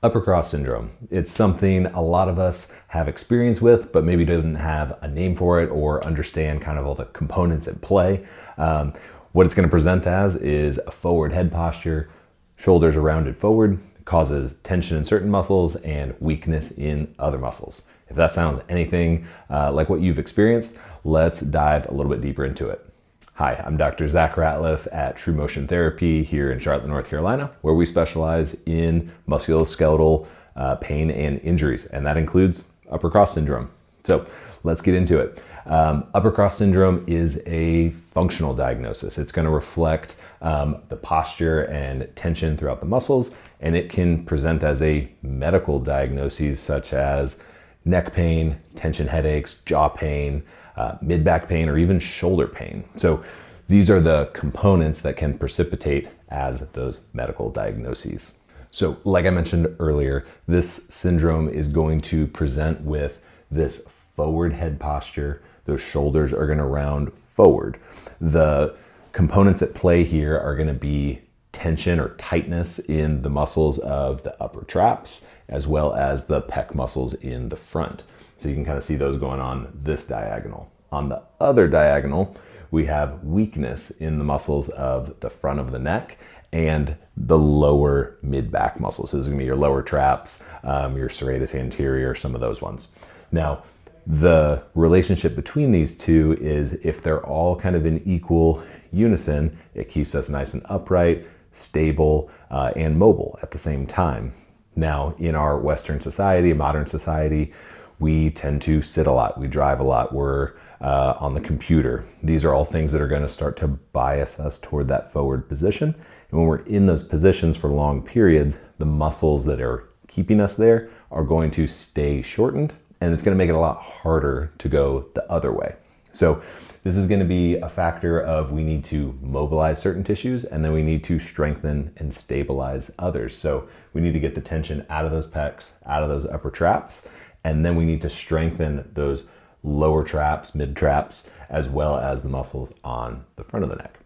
Upper cross syndrome. It's something a lot of us have experience with, but maybe don't have a name for it or understand kind of all the components at play. What it's going to present as is a forward head posture, shoulders are rounded forward, causes tension in certain muscles and weakness in other muscles. If that sounds anything like what you've experienced, let's dive a little bit deeper into it. Hi, I'm Dr. Zach Ratliff at TruMotion Therapy here in Charlotte, North Carolina, where we specialize in musculoskeletal pain and injuries, and that includes upper cross syndrome. So let's get into it. Upper cross syndrome is a functional diagnosis. It's going to reflect the posture and tension throughout the muscles, and it can present as a medical diagnosis such as neck pain, tension headaches, jaw pain, mid-back pain, or even shoulder pain. So these are the components that can precipitate as those medical diagnoses. So like I mentioned earlier, this syndrome is going to present with this forward head posture. Those shoulders are going to round forward. The components at play here are going to be tension or tightness in the muscles of the upper traps, as well as the pec muscles in the front. So you can kind of see those going on this diagonal. On the other diagonal, we have weakness in the muscles of the front of the neck and the lower mid-back muscles. So this is gonna be your lower traps, your serratus anterior, some of those ones. Now, the relationship between these two is if they're all kind of in equal unison, it keeps us nice and upright, stable, and mobile at the same time. Now, in our Western society, modern society, we tend to sit a lot, we drive a lot, we're on the computer. These are all things that are going to start to bias us toward that forward position. And when we're in those positions for long periods, the muscles that are keeping us there are going to stay shortened, and it's going to make it a lot harder to go the other way. So this is going to be a factor of we need to mobilize certain tissues, and then we need to strengthen and stabilize others. So we need to get the tension out of those pecs, out of those upper traps, and then we need to strengthen those lower traps, mid traps, as well as the muscles on the front of the neck.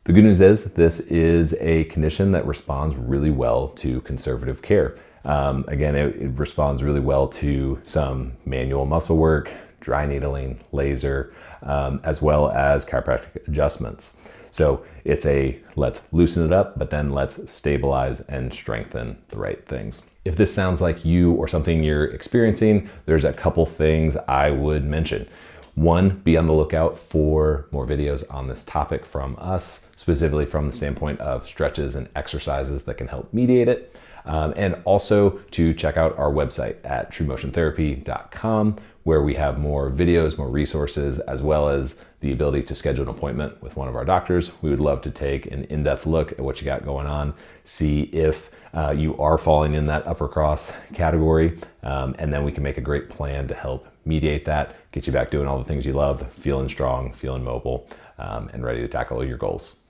The good news is this is a condition that responds really well to conservative care. Again, it responds really well to some manual muscle work, dry needling, laser, as well as chiropractic adjustments. So it's a let's loosen it up, but then let's stabilize and strengthen the right things. If this sounds like you or something you're experiencing, there's a couple things I would mention. One, be on the lookout for more videos on this topic from us, specifically from the standpoint of stretches and exercises that can help mediate it. And also to check out our website at TruMotionTherapy.com, where we have more videos, more resources, as well as the ability to schedule an appointment with one of our doctors. We would love to take an in-depth look at what you got going on, see if you are falling in that upper cross category, and then we can make a great plan to help mediate that, get you back doing all the things you love, feeling strong, feeling mobile, and ready to tackle your goals.